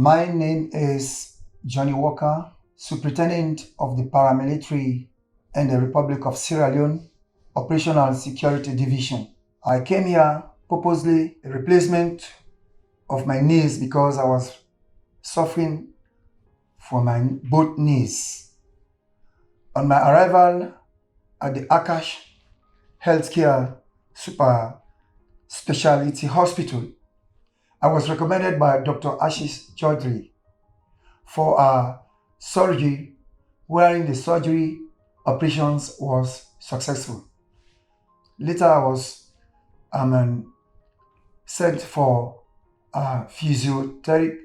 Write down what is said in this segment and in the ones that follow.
My name is Johny Walker, Superintendent of the Paramilitary and the Republic of Sierra Leone Operational Security Division. I came here purposely a replacement of my knees because I was suffering from my both knees. On my arrival at the Aakash Healthcare Speciality Hospital, I was recommended by Dr. Aashish Chaudhry for a surgery wherein the surgery operations was successful. Later I was sent for physiotherapy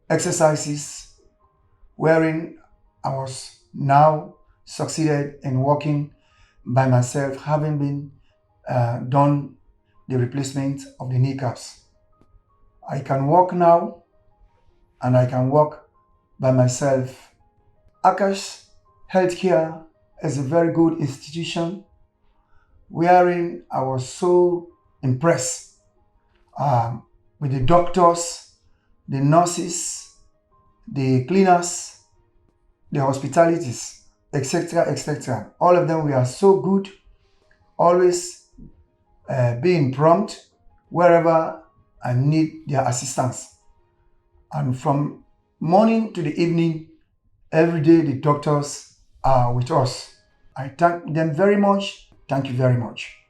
exercises wherein I was now succeeded in walking by myself, having been done the replacement of the kneecaps. I can walk now and I can walk by myself. Aakash Healthcare is a very good institution wherein I was so impressed with the doctors, the nurses, the cleaners, the hospitalities, etc., etc. All of them were so good, always being prompt wherever I need their assistance. And from morning to the evening, every day the doctors are with us. I thank them very much. Thank you very much.